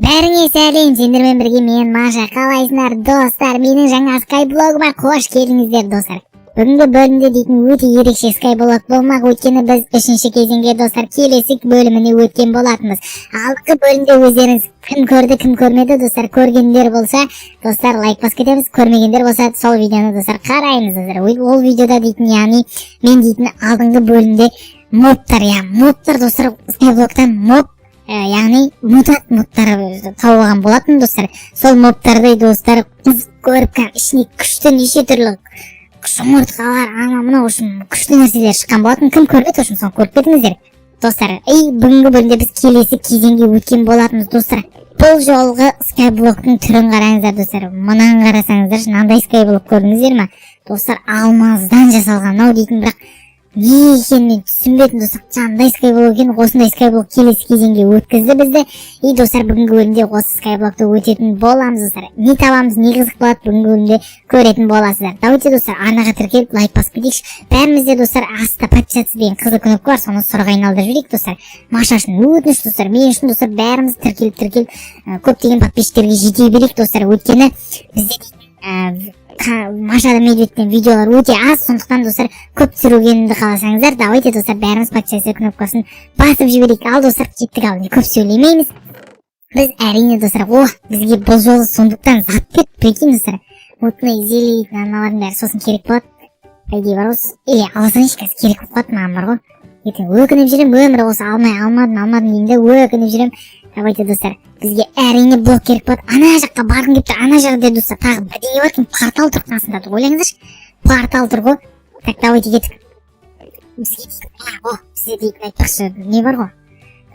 Бәріңе сәлем, сендермен бірге мен Маша. Қалайсыңдар достар? Менің жаңа скайблогыма қош келдіңіздер достар. Бүгінгі бөлімде дейтін өте ерекше скайблог болмақ, өйткені біз 3-ші кезеңге достар келесі бөліміне өткен болатынбыз. Алдыңғы бөлімде өздеріңіз кім көрді, кім көрмеді достар, көргендер болса достар лайк басып кетеміз, көрмегендер болса сол видеоны достар қараймыз достар. Ол видеода дейтін, яғни мен дейтін алдыңғы бөлімде мобтар достар, скайблогтан моб яғни мутант мобтары тауылған болатын достар. Сол мобтарды достар қыз көріп, ішіне күшті неше түрлі жұмыртқалар, мынау үшін күшті нәрселер шыққан болатын. Кім көрмеді үшін соны көріп кетіңіздер достар. Бүгінгі бөлімде біз келесі кезеңге өткен болатынбыз достар. Бұл жолғы скайблоктың түрін қараңыздар достар. Мұнан қарасаңыздар, мынандай скайблок көрдіңіздер ме достар? Алмаздан жасалған мынау дейтін, бірақ не екенін мен түсінбедім достар. Қандай скайблок екен? Осындай скайблок келесі кезеңге өткізді бізді. Достар, бүгінгі бөлімде осы скайблокты өтетін боламыз достар. Не табамыз, не қызық болады, бүгінгі бөлімде көретін боласыздар. Давайте достар, арнаға тіркеліп лайк басып кетейікші. Бәрімізде достар астта подписаться деген қызыл кнопка бар, соны сұрға айналдырып жіберейік достар. Маша үшін өтініш достар, мен үшін достар, бәріміз тіркеліп көптеген подписчиктерге жете берейік достар. Өйткені бізде Машада медведтен видеолар өте аз, сондықтан достар көп түсіргенімді қаласаңыздар, давайте достар бәріміз подписаться кнопкасын басып жіберейік. Ал достар, кеттік, ал көп сөйлемейміз. Біз әрине достар, бізге бұл жолы сондықтан зат берді, прикинь достар. Мутный зелейтін аналардың бәрі сосын керек болады. Айдей бар осы, алсаңшы қазір керек болып қалады маған бар ғой. Ертең өкініп жүрем, өмірі осы алмадым деймді, өкініп жүрем. Давайте достар, бізге әрине блок керек болады. Ана жаққа барғым келіп тұр, ана жақта достар тағы бірдеңе бар екен, портал тұр қасында, ойлаңыздаршы. Портал тұр ғой. Так, давайте кеттік. Бізге дейтін айтпақшы, не бар ғой.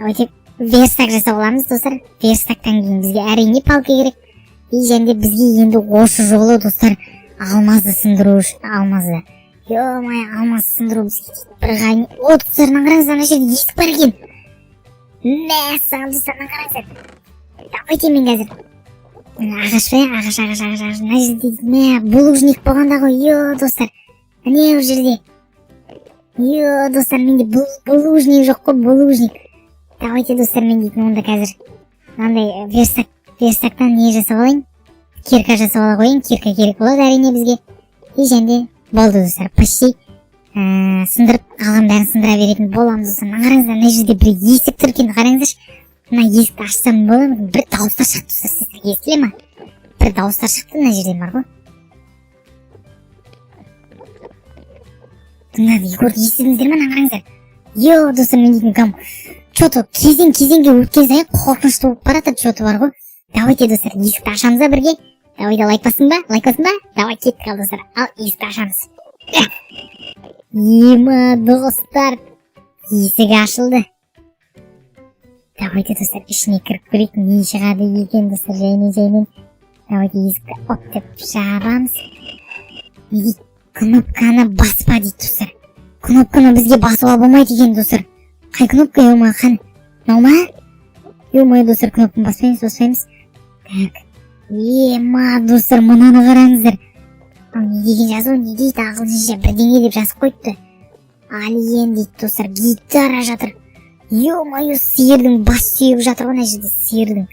Давайте верстак жасап аламыз достар. Верстактан кейін бізге әрине палка керек. Және бізге енді осы жолы достар алмазды сындыру үшін, алмазды сындыру бізге бір ғайын. Достарынан қараңыздар, ана жерде есік бар екен. Мәссаған достарынан қараңыздар. Давайте мен қазір ағаш мына жерде булыжник болғанда ғой. Достар, не ол жерде достар, менде булыжник жоқ қой, булыжник. Давайте достар, мен дейтін онда қазір мынандай верстактан не жасап алайын, кирка жасап ала қойын. Кирка керек болады әрине бізге. Және болды достар, почти сындырып қалған бәрін сындыра беретін боламыз достар. Қараңыздар, мына жерде бір есік тұр екен, қараңыздаршы. Мына есікті ашсам болады ма? Бір дауыстар шықты достар, сіздерге естіле ма? Бір дауыстар шықты, мына жерден бар ғой. Естідіңіздер ме? Қараңыздар. Достар, мен дейтін кам что-то кезеңге өткен сайын қорқынышты болып барады, что-то бар ғой. Давайте достар, есікті ашамыз ба бірге? Давайте лайк бассын ба? Давай кеттік ал достар. Ал есікті ашамыз. Достар, есік ашылды. Давайте достар, ішіне кіріп көрейік, не шығады екен достар, жаймен. Давайте есікті оп деп жабамыз. Не дейді? Кнопканы баспа дейді достар. Кнопканы бізге басуға болмайды екен достар. Қай кнопка, қан? Мынау ма? Достар, кнопканы баспаймыз. Так. Достар, мұнаны қараңыздар. Не деген жазу, не дейді? Ағылшынша бірдеңе деп жазып қойыпты. Алиен дейді достар, гитара жатыр. Сиырдың бас сүйегі жатыр ғой, мына жерде сиырдың.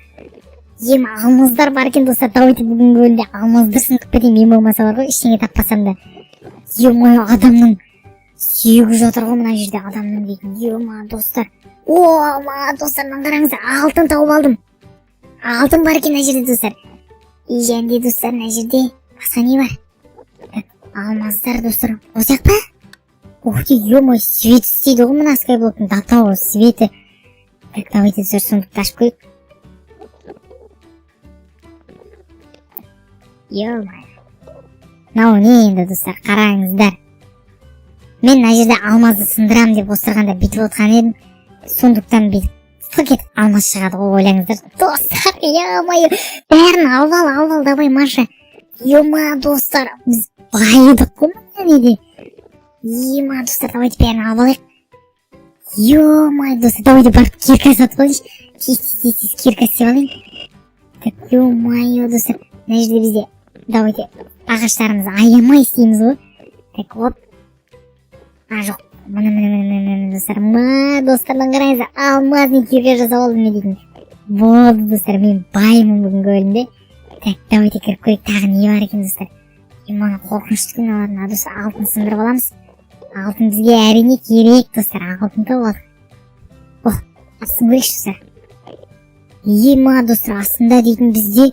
Алмаздар бар екен достар. Давайте бүгінгі бөлімде алмазды сындырып кетейін, мен болмаса бар ғой, ештеңе таппасам да. Адамның сүйегі жатыр ғой мына жерде, адамның дейтін. Достар. Достар, мына қараңыздар, алтын тауып алдым. Алтын бар екен мына жерде достар. Және достар, мына жерде басқа не бар? Алмаздар достар. Осяқ па? Свет істейді ғой мына скайблоктың, датауы, светі. Так, давайте достар, сондықты ашып көйік. Мынау не енді достар, қараңыздар. Мен мына жерде алмазды сындырам деп осырғанда бүйтіп отқан едім. Сондықтан бүйтіп кетіп алмаз шығады ғой, ойлаңыздар. Достар, бәрін алып давай Маша. Достар, біз байыдық қой неде. Достар, давайте бәрін алып алайық. Достар, давайте барып кирка сатып алайыншы. Кирка істеп алайын. Так, достар, мына жерде бізде давайте ағаштарымызды аямай істейміз ғой. Так, оп. Жоқ, мына достар, достардан қараңыздар, алмазный кирка жасап алдым, не дейтін. Болды достар, мен баймын бүгінгі бөлімде. Так, давайте кіріп көрейік, тағы не бар екен достар. Маған қорқынышты күн алатын достар, алтын сындырып аламыз. Алтын бізге әрине керек достар, алтын тауып алдық. О, астын көрейікші достар. Ема достар, астында дейтін бізде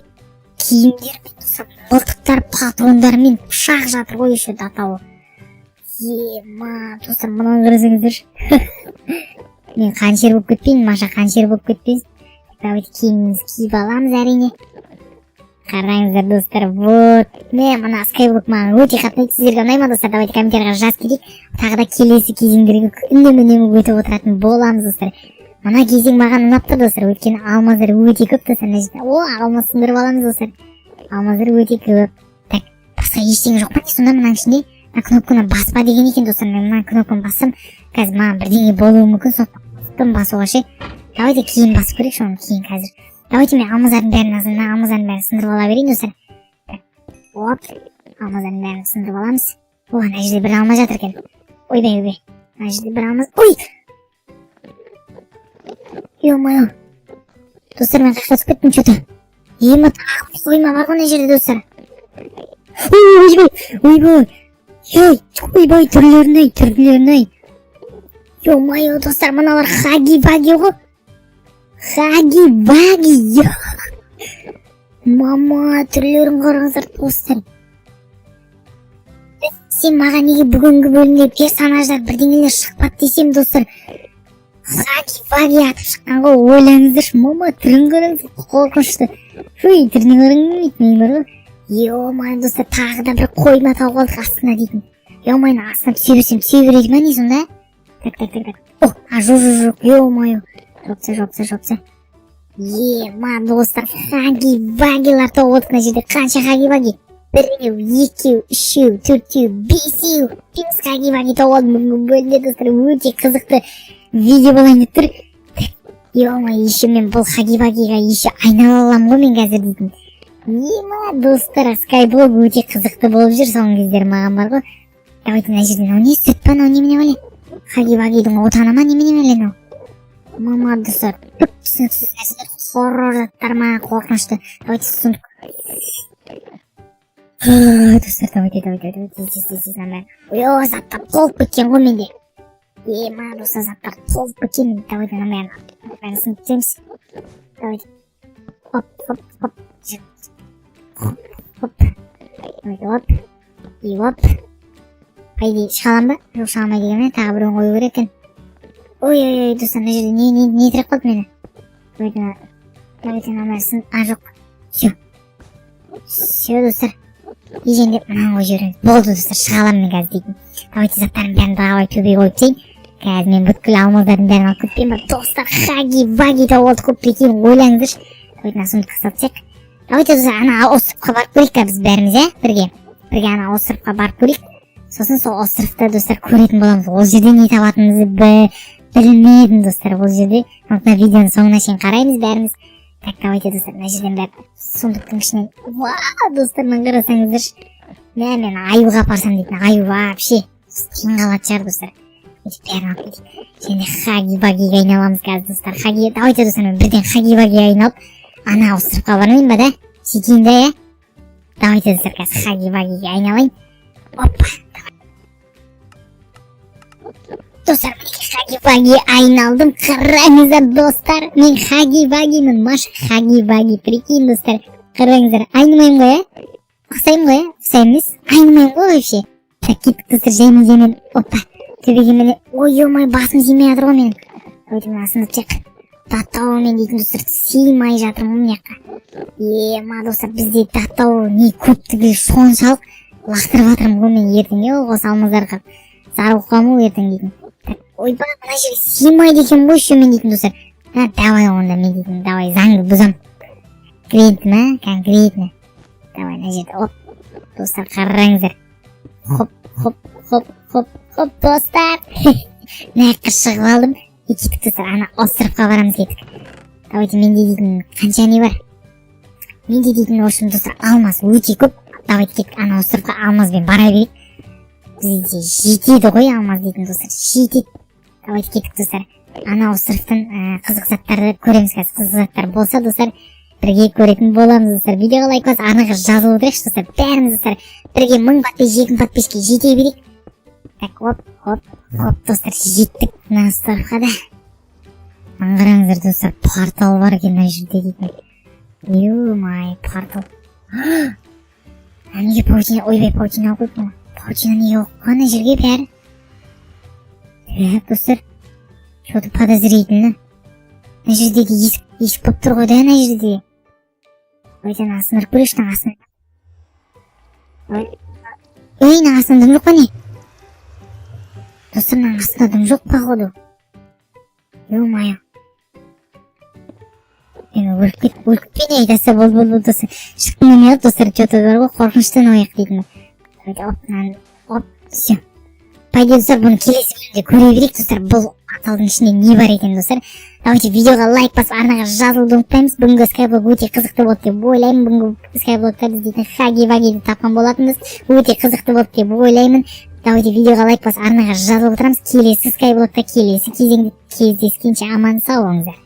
киімдер мен достар, мылтықтар, патрондар мен пышақ жатыр ғой еще датауы. Ема достар, мұнан қарасаңыздаршы. Мен қаншер болып кетпейін, Маша қаншер болып кетпейін. Давайте киімімізді киіп аламыз әрине. Қараңыздар достар, вот. Мына Skyblock маған өте қатты ұнайды. Сіздерге ұнай ма достар? Давайте комментарийға жазып кетейік. Тағы да келесі кезеңдерге үнемі өтіп отыратын боламыз достар. Мына кезең маған ұнап тұр достар, өйткені алмаздар өте көп достар. О, алмаз сындырып аламыз достар. Алмаздар өте көп. Так, басқа ештеңе жоқ па? Сонда мынаның ішінде мына кнопканы баспа деген екен достар. Мен мына кнопканы бассам, қазір маған бірдеңе болуы мүмкін. Сондықтан басуға ше. Давайте кейін басып көрейік, соны кейін қазір. Давайте мен алмаздардың бәрін сындырып ала берейін достар. Оп, алмаздардың бәрін сындырып аламыз. О, ана жерде бір алма жатыр екен. Ойбай. Ана жерде бір алмаз. Ой! Ё-моё. Достар, мен қаққа түсіп кеттім что-то. Ема тағы қойма бар ғой ана жерде достар. Ойбай, түрлерін-ай. Ё-моё, достар, мыналар хаги-ваги ғой. Хаги-ваги, мама, түрлерін қараңыздар достар. Сен маған неге бүгінгі бөлімде персонаждар бірдеңелер шықпады десем достар. Хаги-ваги атып шыққан ғой, ойлаңыздаршы, мама, түрін қараңыздар, қорқынышты. Түріне қараңыздар, ё-моё достар, тағы да бір қойма тауып алдық астына дейтін. Ё-моё, астына түсе береді ма не сонда? Так. О, жоқ, ё-моё. Жопса. Ема достар, хаги-вагилар тауып алдық мына жерде. Қанша хаги-ваги? 1, 2, 3, 4, 5, 5 хаги-ваги тауып алдым бүгінгі бөлімде достар. Өте қызықты видео болайын деп тұр. Ё-моё, еще мен бұл хаги-вагиға еще айнала аламын ғой мен қазір дейтін. Ема достар, Skyblock өте қызықты болып жүр соңғы кездері маған бар ғой. Давайте мына жерден не сүт па, немене оле? Хаги-вагидің отаны ма, немене оле? Мама достар, түсініксіз нәрселер, хоррор заттар ма, қорқынышты. Давайте сундук. Достар, давайте. Ой, заттар толып кеткен ғой менде. Ема достар, заттар толып кеткен. Давайте бәрін сындырып тастаймыз. Давайте. Хоп. И оп. Қайде, шығалам ба? Жоқ, шығалмай дегенмен, тағы біреуін қою керек екен. Ой, достар, мына жерде не тіреп қалды мені? Давайте намарсын. Жоқ. Все, достар. Ежендеп мынаны қойып жібереміз. Болды, достар, шығалам мен қазір дейтін. Давайте заттарын бәрін бағалай төбей қойып тейін. Қазір мен бүткіл алмаздардың бәрін алып кетпейін ба? Достар, хаги-ваги тауып алдық қой, прикинь, ойлаңыздаршы. Давайте мына сундукқа салып тастайық. Давайте достар, ана островқа барып көрейік біз бәріміз, бірге ана островқа барып көрейік. Сосын сол островта достар көретін боламыз. Ол жерде не табатынымызды білмедім достар, ол жерде. Сондықтан видеоның соңына шейін қараймыз бәріміз. Так, давайте достар, мына жерден бәрі сундуктың ішінен. Достар, мына қарасаңыздаршы. Мен аюға апарсам дейтін, аю вообще қиын қалатын шығар достар. Бәрін алып кетейік. Және хаги-вагиға айналамыз қазір достар. Давайте достар, мен бірден хаги-вагиға айналып ана островқа бармайын ба да? Сөйтейін да, Давайте достар, қазір хаги-вагиға айналайын. Опа. Достар, хаги-ваги айналдым. Қараңыздар достар, мен хаги-вагимын. Маша хаги-ваги, прикинь достар. Қараңыздар, айнымайым ғой, ұқсайым ғой, ұқсаймыз, айнымайым ғой вообще. Так, кеттік достар, жаймен. Опа, төбеге мене. Ой, басым зимей жатыр ғой менің. Давайте мен асынып чек. Даттау мен дейтін достар, сыймай жатырмын мына жаққа. Ема достар, бізде даттау не көптігі соншалық лақтырып жатырмын ғой мен ертең. Осы алмаздарға зарылып қалмау ертең дейтін. Ойбай, мына жерге сыймайды екен ғой еще мен дейтін достар. Давай онда мен дейтін, давай заңды бұзам. Конкретно. Давай мына жерде, оп. Достар, қараңыздар. Хоп, достар. Мына жаққа шығып алдым. Кеттік достар, ана островқа барамыз кеттік. Давайте менде дейтін қанша не бар? Менде дейтін оршым достар, алмаз өте көп. Давайте кеттік, ана островқа алмазбен бара берейік. Бізде жетеді ғой алмаз дейтін достар, жетеді. Давайте кеттік достар. анау сырттан қызық заттарды көреміз. Қазір қызық заттар болса достар, бірге көретін боламыз достар. Видеоға лайк басып арнаға жазылып отырайықшы достар. Бәріміз достар бірге 1000 подписчик, 2000 подписчикке жете берейік. Так, оп достар, жеттік мына ставқа да. Қараңыздар достар, портал бар екен мына жерде дейтін. Ё-май, портал. Неге паутина, ойбай, паутина алып қойыппын. Паутина неге оқып қана жерге бәрі. Так, достар, что-то подозрительно. Мына жердегі есік болып тұр ғой да, мына жерде. Ойдан асындырып көрейікші, мына асын. Ой, мына астында дым жоқ па не? Достар, мына астында дым жоқ походу. Ё-мое. Өліп кетпей не айтаса болды достар. Шықтың емей достар, что-то бар ғой, қорқыныштан ояқ дейтін. Оп, все. Пойдем достар, бұны келесі бөлімде көре берейік достар. Бұл аталдың ішінде не бар екен достар. Давайте видеоға лайк басып арнаға жазылуды ұмытпаймыз. Бүгінгі скайблог өте қызықты болды деп ойлаймын. Бүгінгі скайблогтарды іздейтін хаги-вагиді тапқан болатынбыз. Өте қызықты болды деп ойлаймын. Давайте видеоға лайк басып арнаға жазылып отырамыз. Келесі скайблогта келесі кезеңде кездескенше аман сау болыңыздар.